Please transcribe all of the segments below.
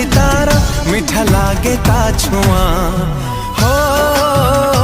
खाली तार मीठा लागे ता छुआ हो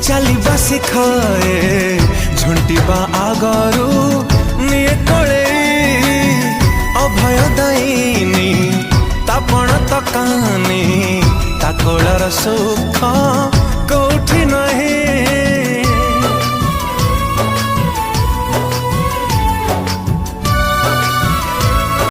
चलिबा शिखाए झुंटिबा आगरू निये कोले अभय दायिनी तापण तकानी ताकोलर सुख